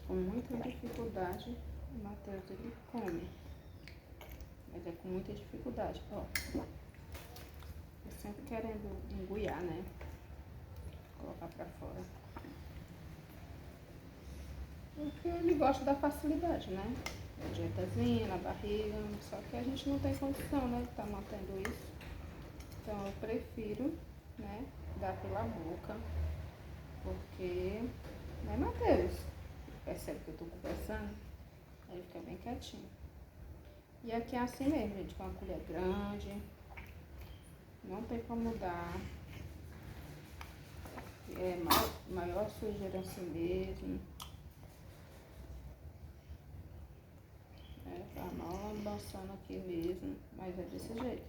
com muita dificuldade, o Matheus ele come. Mas é com muita dificuldade, ó. Eu sempre querendo engoiar, né? Colocar pra fora. Porque ele gosta da facilidade, né? A dietazinha na barriga, só que a gente não tem condição, né, de estar mantendo isso. Então eu prefiro, né, dar pela boca, porque, né, Matheus? Percebe que eu tô conversando? Aí ele fica bem quietinho. E aqui é assim mesmo, gente, com uma colher grande, não tem como dar. É maior sujeira assim mesmo. Tá mal lambaçando aqui mesmo, mas é desse jeito.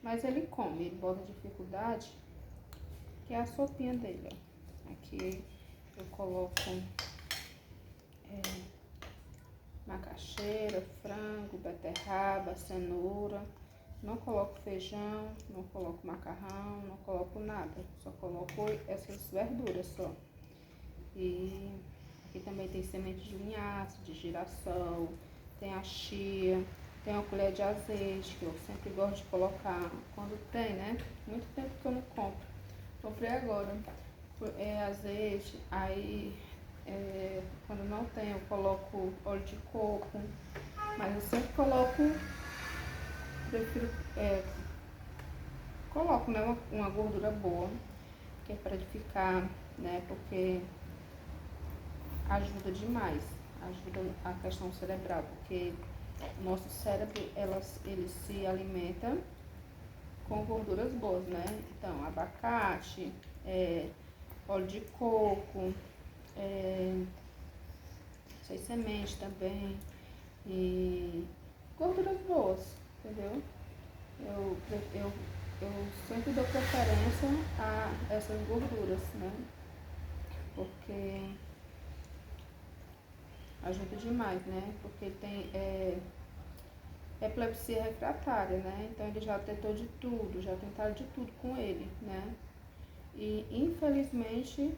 Mas ele come, ele bota dificuldade, que é a sopinha dele, ó. Aqui eu coloco macaxeira, frango, beterraba, cenoura. Não coloco feijão, não coloco macarrão, não coloco nada. Só coloco essas verduras só. E aqui também tem semente de linhaça, de girassol, tem a chia, tem uma colher de azeite, que eu sempre gosto de colocar quando tem, né? Muito tempo que eu não compro. Comprei agora azeite, aí quando não tem eu coloco óleo de coco, mas eu sempre prefiro, coloco, né, uma gordura boa, que é para ele ficar, né, porque ajuda demais, ajuda a questão cerebral, porque o nosso cérebro, ele se alimenta com gorduras boas, né? Então, abacate, óleo de coco, sem semente também, e gorduras boas, entendeu? Eu sempre dou preferência a essas gorduras, né? Porque ajuda demais, né? Porque ele tem epilepsia refratária, né? Então ele já tentou de tudo, já tentaram de tudo com ele, né? E infelizmente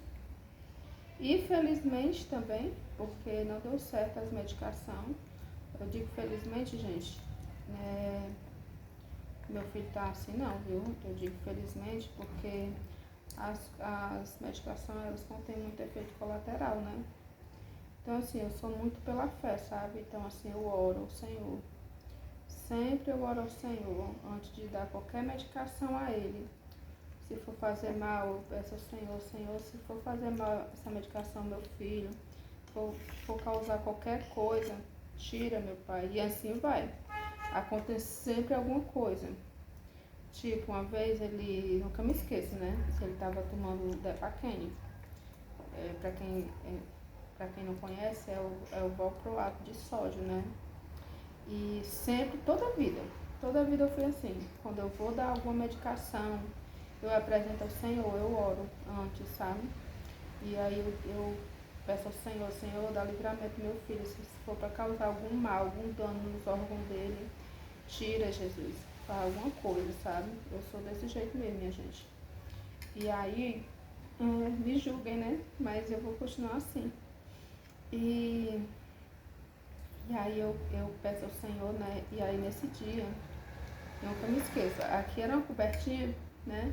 também, porque não deu certo as medicações. Eu digo felizmente, gente, meu filho tá assim não, viu? Eu digo felizmente porque as medicações, elas contêm muito efeito colateral, né? Então assim, eu sou muito pela fé, sabe? Então assim, eu oro ao Senhor. Sempre eu oro ao Senhor antes de dar qualquer medicação a ele. Se for fazer mal, eu peço ao Senhor, Senhor, se for fazer mal essa medicação ao meu filho, for causar qualquer coisa, tira, meu pai. E assim vai. Acontece sempre alguma coisa. Tipo, uma vez ele, nunca me esqueço, né? Que ele tava tomando Depakine. Pra quem não conhece, é o valproato de sódio, né? E sempre, toda a vida eu fui assim. Quando eu vou dar alguma medicação, eu apresento ao Senhor, eu oro antes, sabe? E aí eu peço ao Senhor, Senhor, dá livramento ao meu filho, se for para causar algum mal, algum dano nos órgãos dele, tira, Jesus, faz alguma coisa, sabe? Eu sou desse jeito mesmo, minha gente. E aí, me julguem, né? Mas eu vou continuar assim. E aí eu peço ao Senhor, né? E aí nesse dia, nunca me esqueça, aqui era uma cobertinha, né?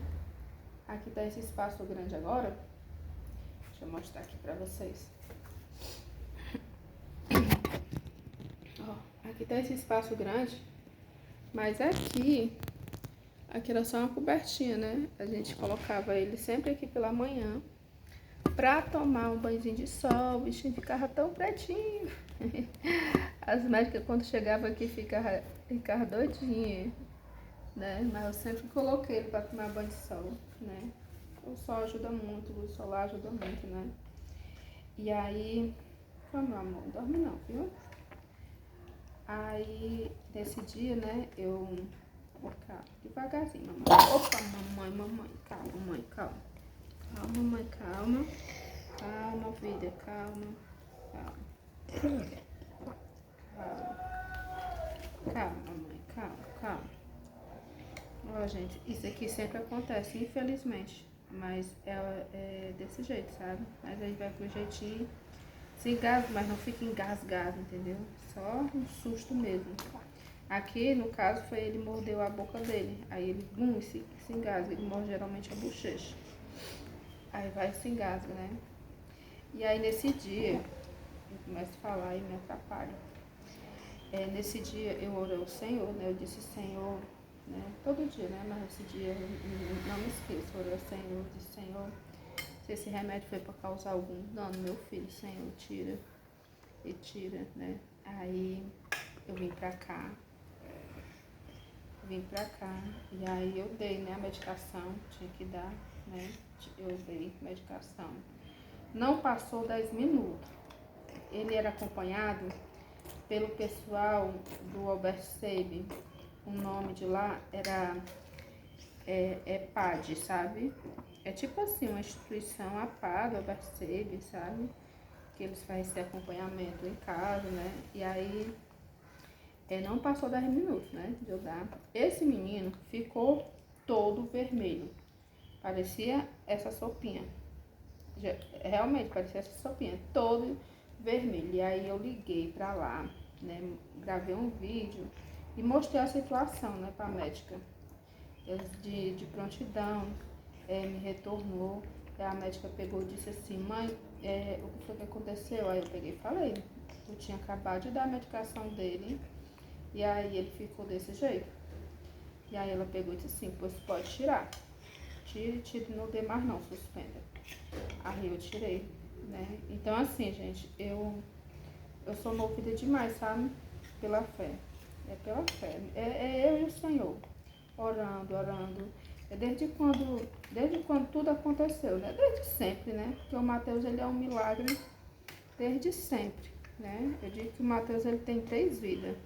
Aqui tá esse espaço grande agora. Deixa eu mostrar aqui pra vocês. Ó, aqui tá esse espaço grande, mas aqui era só uma cobertinha, né? A gente colocava ele sempre aqui pela manhã pra tomar um banhozinho de sol. O bichinho ficava tão pretinho. As médicas quando chegavam aqui ficava doidinha, né? Mas eu sempre coloquei ele pra tomar banho de sol, né? O sol ajuda muito, o solar ajuda muito, né? E aí, meu amor, não dorme não, viu? Aí, nesse dia, né, eu vou ficar devagarzinho, mamãe. Opa, mamãe, calma, mãe, calma. Calma, mamãe, calma. Calma, filha, calma. Calma. Calma, mamãe, calma. Ó, gente, isso aqui sempre acontece, infelizmente. Mas é desse jeito, sabe? Mas aí vai pro jeitinho. Se engasga, mas não fica engasgado, entendeu? Só um susto mesmo. Aqui, no caso, foi ele mordeu a boca dele. Aí ele, se engasga. Ele morde geralmente a bochecha. Aí vai e se engasga, né? E aí, nesse dia, eu começo a falar e me atrapalho. Nesse dia, eu orei ao Senhor, né? Eu disse, Senhor, né? Todo dia, né? Mas esse dia, eu não me esqueço. Eu orei ao Senhor, disse, Senhor, se esse remédio foi para causar algum dano no meu filho, Senhor, tira. E tira, né? Aí, eu vim pra cá. E aí eu dei, né, a medicação, tinha que dar, né, eu dei medicação. Não passou 10 minutos. Ele era acompanhado pelo pessoal do Albercebe. O nome de lá era PAD, sabe? É tipo assim, uma instituição, a PAD, Albercebe, sabe? Que eles fazem esse acompanhamento em casa, né? E aí não passou 10 minutos, né, de eu dar. Esse menino ficou todo vermelho. Parecia essa sopinha. Realmente parecia essa sopinha, todo vermelho. E aí eu liguei pra lá, né, gravei um vídeo e mostrei a situação, né, pra médica. De prontidão, me retornou. A médica pegou e disse assim, mãe, o que foi que aconteceu? Aí eu peguei e falei, eu tinha acabado de dar a medicação dele. E aí ele ficou desse jeito. E aí ela pegou e disse assim, pois pode tirar. Tire, não dê mais não, suspenda. Aí eu tirei, né? Então assim, gente, eu sou movida demais, sabe? Pela fé. É pela fé. É eu e o Senhor. Orando. Desde quando tudo aconteceu, né? Desde sempre, né? Porque o Mateus, ele é um milagre desde sempre, né? Eu digo que o Mateus, ele tem 3 vidas.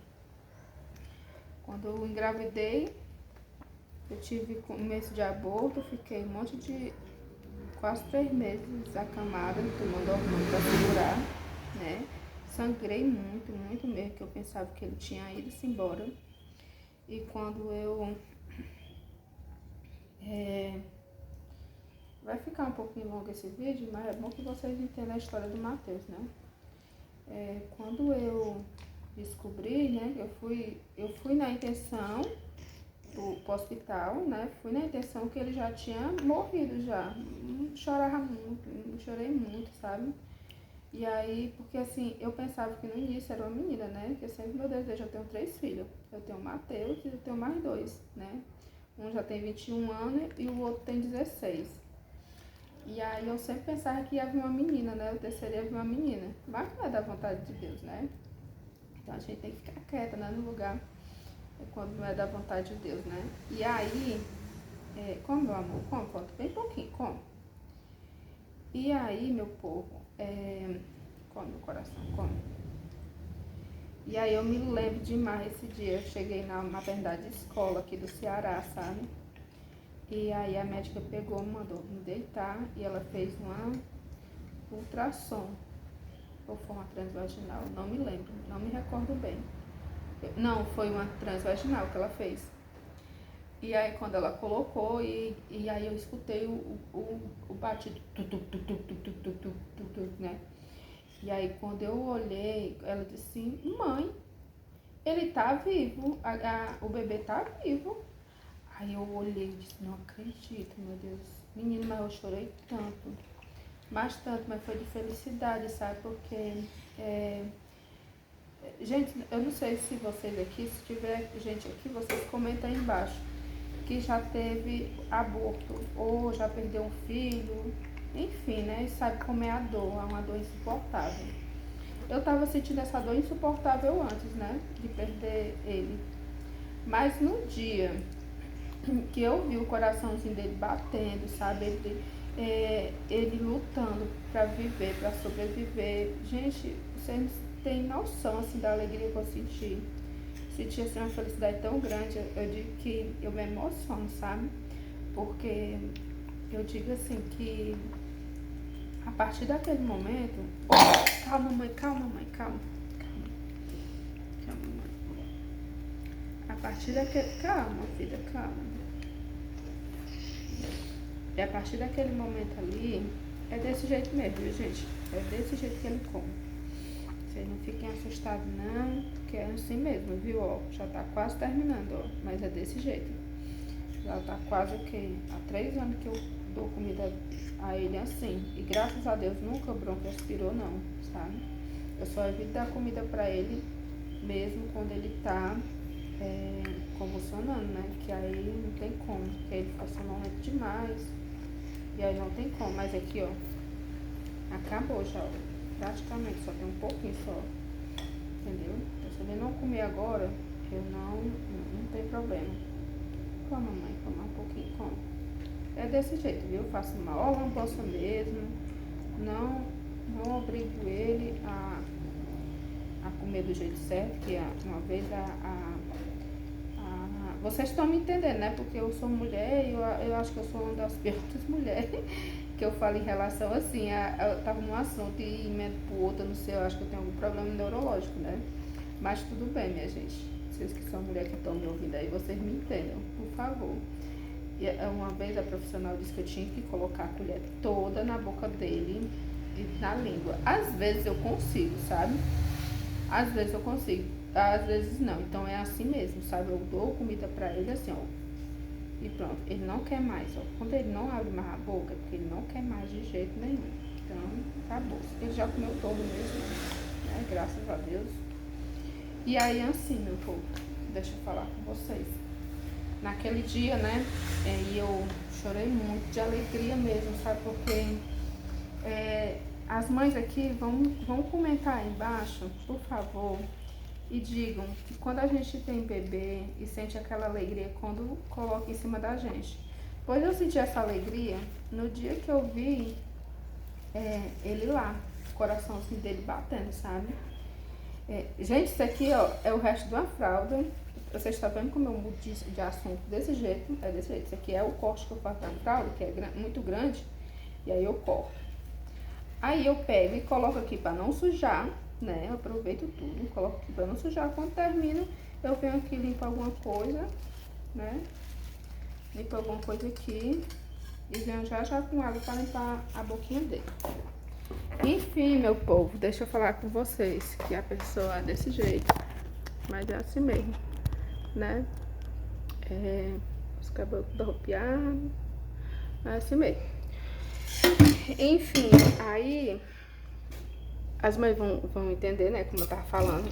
Quando eu engravidei, eu tive um mês de aborto, fiquei quase 3 meses acamada, tomando hormônio para segurar, né? Sangrei muito mesmo, que eu pensava que ele tinha ido-se embora. E quando eu... vai ficar um pouquinho longo esse vídeo, mas é bom que vocês entendam a história do Mateus, né? Quando eu descobri, né, eu fui na intenção pro hospital, né, fui na intenção que ele já tinha morrido já, chorava muito, chorei muito, sabe, e aí, porque assim, eu pensava que no início era uma menina, né, que sempre meu desejo, eu tenho 3 filhos, eu tenho o Mateus e eu tenho mais 2, né, um já tem 21 anos e o outro tem 16, e aí eu sempre pensava que ia vir uma menina, né, o terceiro ia vir uma menina, mas não é da vontade de Deus, né. Então a gente tem que ficar quieta, né, no lugar, quando não é da vontade de Deus, né? E aí, come, meu amor, come, conta bem pouquinho, come. E aí, meu povo, come, meu coração, come. E aí eu me lembro demais esse dia, eu cheguei na maternidade de escola aqui do Ceará, sabe? E aí a médica pegou, mandou me deitar e ela fez uma ultrassom. Ou foi uma transvaginal, não me lembro, não me recordo bem. Não, foi uma transvaginal que ela fez. E aí quando ela colocou, e aí eu escutei o batido, né? E aí quando eu olhei, ela disse assim, mãe, ele tá vivo, o bebê tá vivo. Aí eu olhei e disse, não acredito, meu Deus. Menino, mas eu chorei tanto. Mas foi de felicidade, sabe? Porque, gente, eu não sei se vocês aqui, se tiver gente aqui, vocês comentam aí embaixo. Que já teve aborto, ou já perdeu um filho, enfim, né? E sabe como é a dor, é uma dor insuportável. Eu tava sentindo essa dor insuportável antes, né? De perder ele. Mas no dia que eu vi o coraçãozinho dele batendo, sabe? Ele lutando para viver, para sobreviver. Gente, vocês têm noção assim da alegria que eu senti. Senti assim uma felicidade tão grande, eu digo que eu me emociono, sabe? Porque eu digo assim que a partir daquele momento... Calma, mãe, calma, mãe, calma. Calma, mãe. A partir daquele... Calma, filha, calma. E a partir daquele momento ali, é desse jeito mesmo, viu, gente? É desse jeito que ele come. estado não, porque é assim mesmo, viu, ó, já tá quase terminando, ó, mas é desse jeito. Já tá quase o quê? Há 3 anos que eu dou comida a ele assim, e graças a Deus nunca broncoaspirou não, sabe? Eu só evito dar comida pra ele mesmo quando ele tá convulsionando, né? Que aí não tem como, porque ele fica sonolento demais, e aí não tem como, mas aqui, ó, acabou já, ó, praticamente, só tem um pouquinho só, entendeu? Então, se ele não comer agora, eu não tem problema. Coma, mamãe, coma um pouquinho, coma. É desse jeito, viu? Eu faço uma lambança mesmo, não obrigo ele a comer do jeito certo, que uma vez vocês estão me entendendo, né? Porque eu sou mulher e eu acho que eu sou uma das piores mulheres que eu falo em relação assim, eu tava num assunto e emendo pro outro, não sei, eu acho que eu tenho algum problema neurológico, né? Mas tudo bem, minha gente. Vocês que são mulher que estão me ouvindo aí, vocês me entendam, por favor. E uma vez a profissional disse que eu tinha que colocar a colher toda na boca dele e na língua. Às vezes eu consigo, sabe? Às vezes eu consigo, às vezes não. Então é assim mesmo, sabe? Eu dou comida pra ele assim, ó. E pronto, ele não quer mais, ó. Quando ele não abre mais a boca, é porque ele não quer mais de jeito nenhum. Então, acabou. Ele já comeu todo mesmo, né? Graças a Deus. E aí, assim, meu povo, deixa eu falar com vocês. Naquele dia, né, e eu chorei muito de alegria mesmo, sabe? Porque as mães aqui vão comentar aí embaixo, por favor, e digam que quando a gente tem bebê e sente aquela alegria quando coloca em cima da gente. Pois eu senti essa alegria no dia que eu vi ele lá, o coraçãozinho dele batendo, sabe? Gente, isso aqui, ó, é o resto de uma fralda. Vocês estão vendo como eu mudo de assunto desse jeito? É desse jeito. Isso aqui é o corte que eu faço da fralda, que é muito grande, e aí eu corto. Aí eu pego e coloco aqui para não sujar, né? Eu aproveito tudo, coloco aqui para não sujar. Quando termino, eu venho aqui limpo alguma coisa, né? Limpo alguma coisa aqui e venho já com água para limpar a boquinha dele. Enfim, meu povo, deixa eu falar com vocês que a pessoa é desse jeito, mas é assim mesmo, né? Os cabelos tudo arrupiados, é assim mesmo. Enfim, aí as mães vão entender, né, como eu tava falando.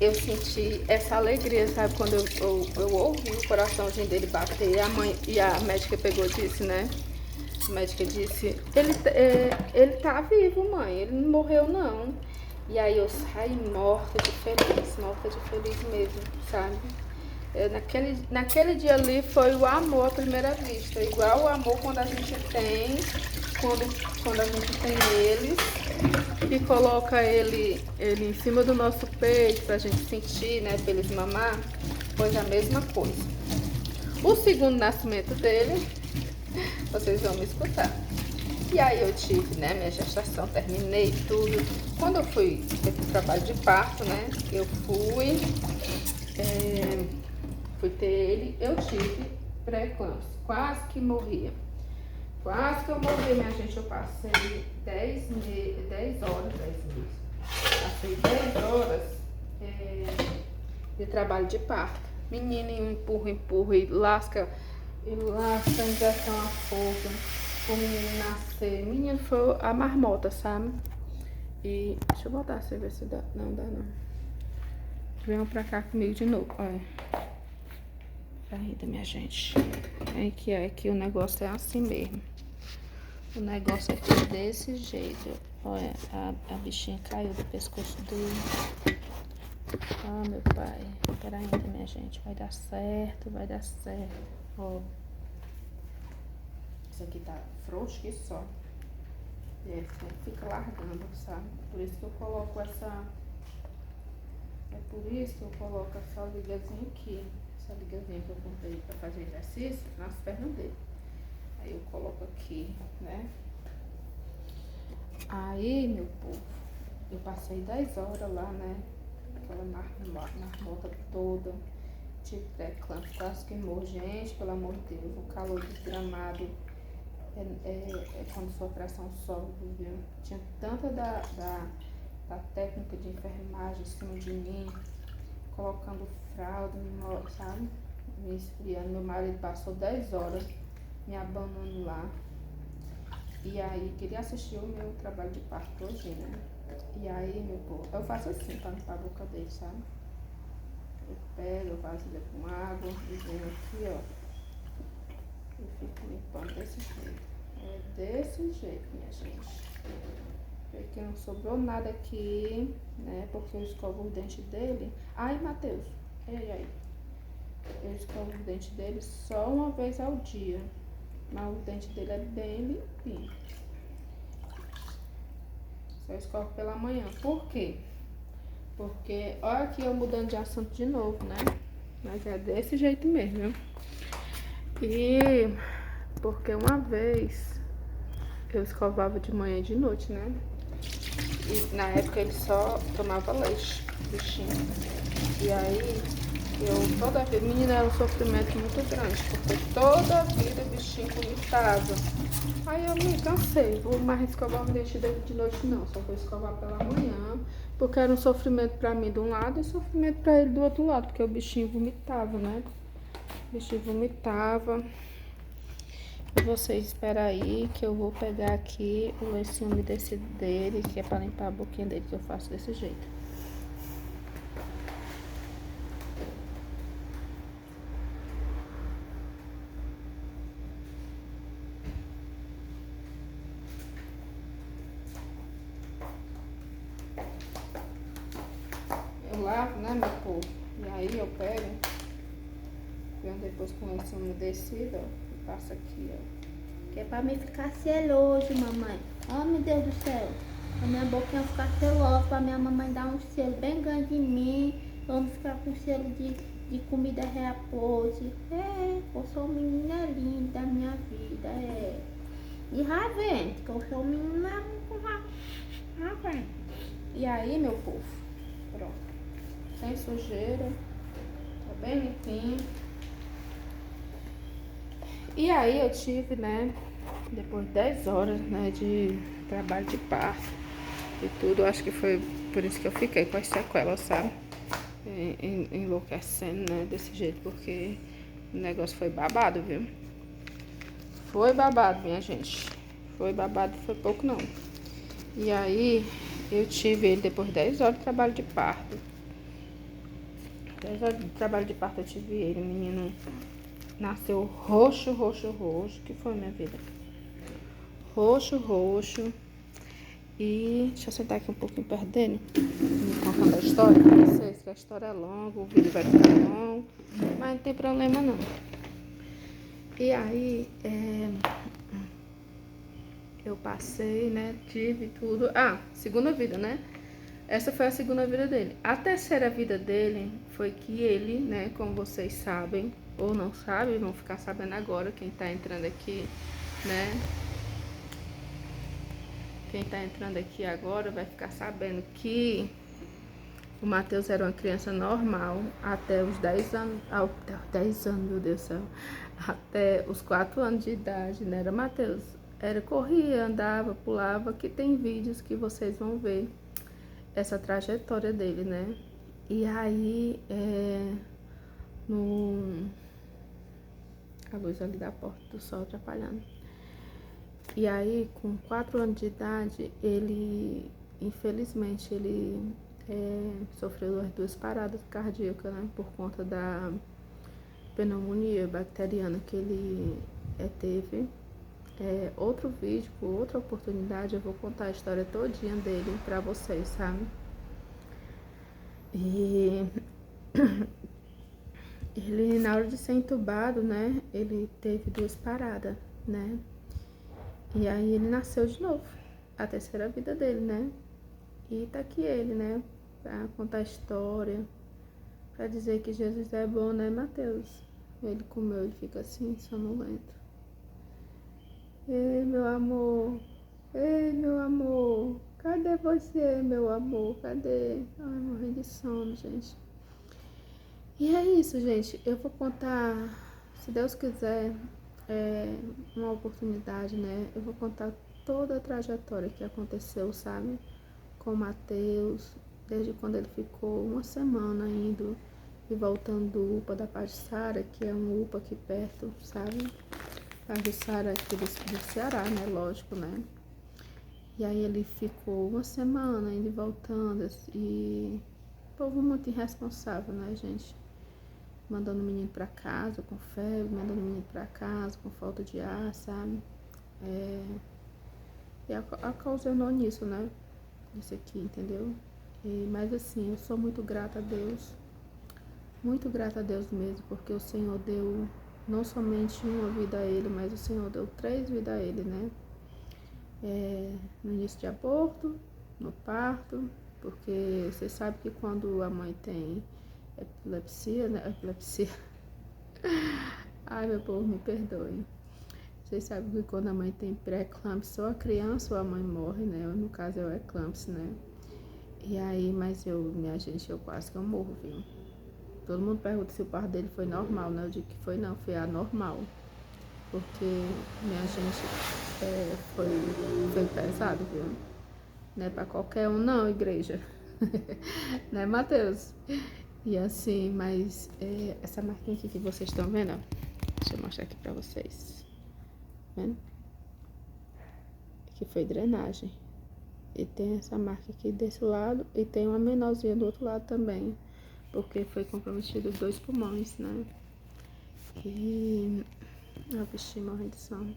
Eu senti essa alegria, sabe, quando eu ouvi o coraçãozinho dele bater, a mãe e a médica pegou e disse, né? A médica disse, ele tá vivo, mãe, ele não morreu não. E aí eu saí morta de feliz mesmo, sabe? Naquele dia ali foi o amor à primeira vista, igual o amor quando a gente tem, quando a gente tem eles, e coloca ele em cima do nosso peito pra gente sentir, né, pra eles mamar, pois a mesma coisa. O segundo nascimento dele, vocês vão me escutar. E aí eu tive, né, minha gestação, terminei tudo. Quando eu fui ter o trabalho de parto, né, eu fui ter ele, eu tive pré-eclâmpsia, quase que morria. Quase que eu morri, minha gente, eu passei 10 horas, 10 meses. Passei 10 horas de trabalho de parto. Menina, empurra e lasca, injeção a fogo, o menino nascer. Menino, foi a marmota, sabe? E deixa eu botar assim, ver se dá. Não dá não. Venham pra cá comigo de novo, olha. Ainda, minha gente. É que o negócio é assim mesmo. O negócio é aqui desse jeito. Olha, a bichinha caiu do pescoço dele. Ah, meu pai. Pera ainda, minha gente. Vai dar certo, vai dar certo. Ó. Isso aqui tá frouxo que só. Fica largando, sabe? Por isso que eu coloco essa... É por isso que eu coloco essa ligazinha aqui. Essa ligazinha que eu comprei pra fazer exercício nas pernas dele. Aí eu coloco aqui, né? Aí, meu povo, eu passei 10 horas lá, né? Aquela marmota toda. Tive pré-eclâmpsia, quase que morro. Gente, pelo amor de Deus, o calor desgramado é quando sua pressão sobe, viu? Tinha tanta da técnica de enfermagem em cima de mim, colocando fralda, sabe? Me esfriando. Meu marido passou 10 horas me abandonando lá. E aí, queria assistir o meu trabalho de parto hoje, né? E aí, meu povo, eu faço assim pra limpar a boca dele, sabe? Eu pego, eu vasilha com água e venho aqui, ó. E fico limpando desse jeito. É desse jeito, minha gente. Porque não sobrou nada aqui, né? Porque eu escovo o dente dele. Ai, Matheus, ei aí. Eu escovo o dente dele só uma vez ao dia. Mas o dente dele é bem limpinho. Só escovo pela manhã. Por quê? Porque, olha aqui eu mudando de assunto de novo, né? Mas é desse jeito mesmo, viu? E porque uma vez eu escovava de manhã e de noite, né? E na época ele só tomava leite, bichinho. E aí, toda vida, menina, era um sofrimento muito grande, porque toda vida o bichinho vomitava. Aí eu me cansei, vou mais escovar o dente dele de noite não, só vou escovar pela manhã, porque era um sofrimento pra mim de um lado e sofrimento pra ele do outro lado, porque o bichinho vomitava, né? O bichinho vomitava. E vocês esperam aí que eu vou pegar aqui o lencinho umedecido dele, que é pra limpar a boquinha dele, que eu faço desse jeito. Eu lavo, né, meu povo? E aí eu pego, venho depois com o lencinho umedecido, ó, e passo aqui, ó. Que é pra mim ficar seloso, mamãe. Oh, meu Deus do céu. Pra minha boquinha ficar selosa, pra minha mamãe dar um selo bem grande em mim. Pra eu não ficar com selo de comida repouso. É, eu sou menina linda da minha vida, é. E ravente, que eu sou menina com ravente. E aí, meu povo, pronto. Sem sujeira, tá bem limpinho. E aí eu tive, né, depois de 10 horas, né, de trabalho de parto e tudo, acho que foi por isso que eu fiquei com as sequelas, sabe? Enlouquecendo, né, desse jeito, porque o negócio foi babado, viu? Foi babado, minha gente. Foi babado, foi pouco não. E aí eu tive ele depois de 10 horas de trabalho de parto. 10 horas de trabalho de parto eu tive ele, o menino nasceu roxo, roxo, roxo. Que foi, minha vida? Roxo, roxo. E deixa eu sentar aqui um pouquinho perto dele, me contando a história pra vocês, que a história é longa, o vídeo vai ficar longo, mas não tem problema não. E aí, eu passei, né, tive tudo. Ah, segunda vida, né? Essa foi a segunda vida dele. A terceira vida dele foi que ele, né, como vocês sabem, ou não sabem, vão ficar sabendo agora, quem tá entrando aqui, né? Quem tá entrando aqui agora vai ficar sabendo que o Matheus era uma criança normal até os 10 anos, até os 10 anos, meu Deus do céu, até os 4 anos de idade, né? Era Matheus, era corria, andava, pulava, que tem vídeos que vocês vão ver essa trajetória dele, né? E aí, a luz ali da porta do sol atrapalhando. E aí, com 4 anos de idade, ele, infelizmente, ele sofreu as 2 paradas cardíacas, né? Por conta da pneumonia bacteriana que ele teve. Outro vídeo, com outra oportunidade, eu vou contar a história todinha dele pra vocês, sabe? E ele, na hora de ser entubado, né? Ele teve 2 paradas, né? E aí ele nasceu de novo, a terceira vida dele, né? E tá aqui ele, né? Pra contar a história, pra dizer que Jesus é bom, né, Matheus? Ele comeu, ele fica assim, sonolento. Ei, meu amor, ei, meu amor, cadê você, meu amor? Cadê? Ai, morri de sono, gente. E é isso, gente. Eu vou contar, se Deus quiser, uma oportunidade, né? Eu vou contar toda a trajetória que aconteceu, sabe? com o Matheus, desde quando ele ficou uma semana indo e voltando do UPA da Pajuçara, que é um UPA aqui perto, sabe? Pajuçara aqui do Ceará, né? Lógico, né? E aí ele ficou uma semana indo e voltando, e povo muito irresponsável, né, gente? Mandando o menino pra casa com febre, mandando o menino pra casa com falta de ar, sabe? E ocasionou nisso, né? Isso aqui, entendeu? Mas assim, eu sou muito grata a Deus mesmo, porque o Senhor deu não somente uma vida a ele, mas o Senhor deu 3 vidas a ele, né? No início de aborto, no parto, porque você sabe que quando a mãe tem epilepsia, né? Epilepsia. Ai, meu povo, me perdoe. Vocês sabem que quando a mãe tem pré-eclâmpsia, ou a criança ou a mãe morre, né? No caso é o eclâmpsia, né? E aí, mas minha gente, eu quase que eu morro, viu? Todo mundo pergunta se o parto dele foi normal, né? Eu digo que foi não, foi anormal. Porque, minha gente, foi pesado, viu? Não é pra qualquer um não, igreja. Né, Matheus? E assim, mas essa marquinha aqui que vocês estão vendo, ó. Deixa eu mostrar aqui pra vocês. Tá vendo? Aqui foi drenagem. E tem essa marca aqui desse lado e tem uma menorzinha do outro lado também. Porque foi comprometido 2 pulmões, né? E o bichinho morrendo de sono.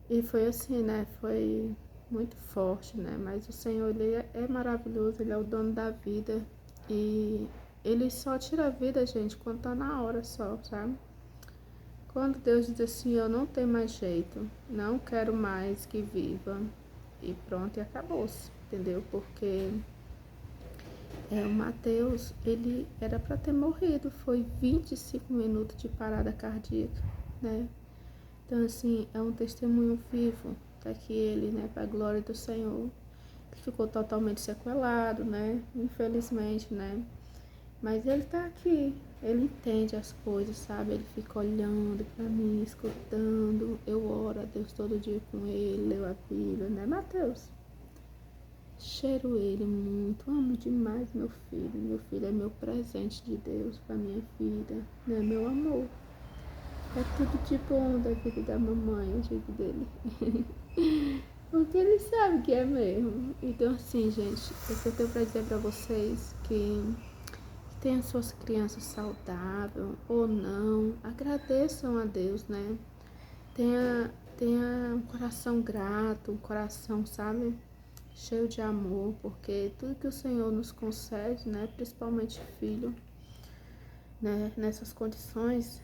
E foi assim, né? Foi muito forte, né? Mas o Senhor, ele é maravilhoso, ele é o dono da vida. E ele só tira a vida, gente, quando tá na hora só, sabe? Quando Deus diz assim, eu não tenho mais jeito, não quero mais que viva. E pronto, e acabou-se, entendeu? Porque o Matheus, ele era para ter morrido, foi 25 minutos de parada cardíaca, né? Então, assim, é um testemunho vivo, tá aqui ele, né, para a glória do Senhor. Ele ficou totalmente sequelado, né, infelizmente, né? Mas ele tá aqui, ele entende as coisas, sabe? Ele fica olhando para mim, escutando. Eu oro a Deus todo dia com ele, leio a Bíblia, né, Matheus? Cheiro ele muito, amo demais meu filho. Meu filho é meu presente de Deus para minha vida, né? Meu amor. É tudo de bom da vida da mamãe, eu digo dele. Porque ele sabe que é mesmo. Então assim, gente, o que eu tenho para dizer para vocês que tenham suas crianças saudáveis ou não, agradeçam a Deus, né? Tenha um coração grato, um coração, sabe? Cheio de amor, porque tudo que o Senhor nos concede, né, principalmente filho, né, nessas condições,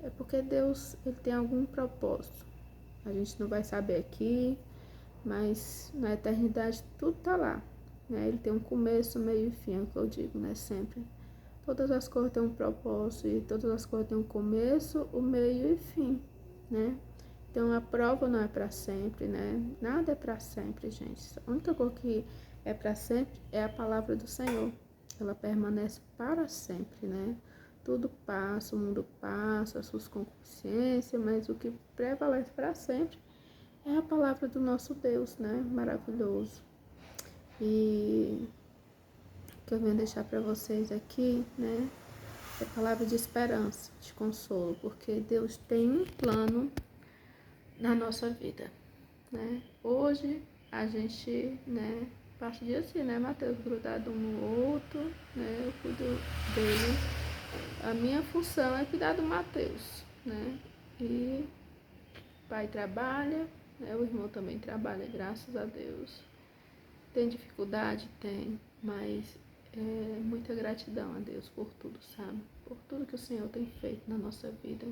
é porque Deus, ele tem algum propósito. A gente não vai saber aqui, mas na eternidade tudo tá lá, né? Ele tem um começo, meio e fim, é o que eu digo, né, sempre. Todas as coisas têm um propósito e todas as coisas têm um começo, o meio e fim, né? Então a prova não é para sempre, né? Nada é para sempre, gente. A única coisa que é para sempre é a palavra do Senhor. Ela permanece para sempre, né? Tudo passa, o mundo passa, as suas concupiscências, mas o que prevalece para sempre é a palavra do nosso Deus, né? Maravilhoso. E o que eu venho deixar para vocês aqui, né? É palavra de esperança, de consolo, porque Deus tem um plano na nossa vida, né? Hoje a gente, né, passa o dia assim, né, Matheus, grudado um no outro, né? Eu cuido dele. A minha função é cuidar do Matheus, né? E o pai trabalha, né? O irmão também trabalha, graças a Deus. Tem dificuldade? Tem, mas muita gratidão a Deus por tudo, sabe? Por tudo que o Senhor tem feito na nossa vida,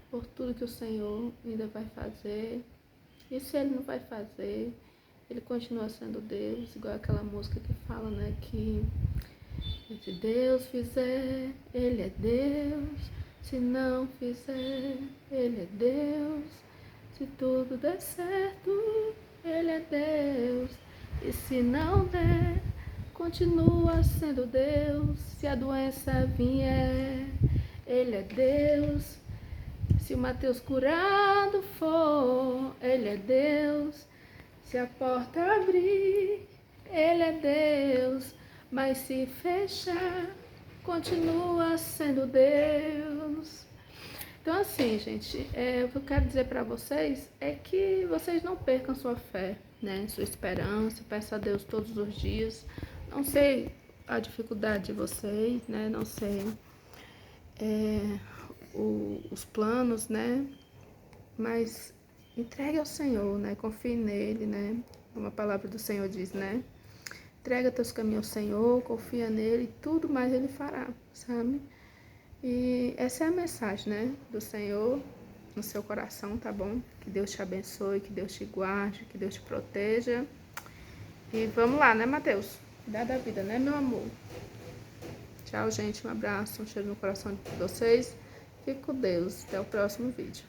por tudo que o Senhor ainda vai fazer. E se Ele não vai fazer, Ele continua sendo Deus, igual aquela música que fala, né, que se Deus fizer, Ele é Deus. Se não fizer, Ele é Deus. Se tudo der certo, Ele é Deus. E se não der, continua sendo Deus. Se a doença vier, Ele é Deus. Se o Matheus curado for, Ele é Deus. Se a porta abrir, Ele é Deus, mas se fechar, continua sendo Deus. Então, assim, gente, o que eu quero dizer para vocês é que vocês não percam sua fé, né? Sua esperança, peça a Deus todos os dias. Não sei a dificuldade de vocês, né? Não sei os planos, né? Mas entregue ao Senhor, né? Confie nele, né? Como a palavra do Senhor diz, né? Entrega teus caminhos ao Senhor, confia nele e tudo mais ele fará, sabe? E essa é a mensagem, né, do Senhor no seu coração, tá bom? Que Deus te abençoe, que Deus te guarde, que Deus te proteja. E vamos lá, né, Mateus? Cuidar da vida, né, meu amor? Tchau, gente. Um abraço, um cheiro no coração de vocês. Fique com Deus. Até o próximo vídeo.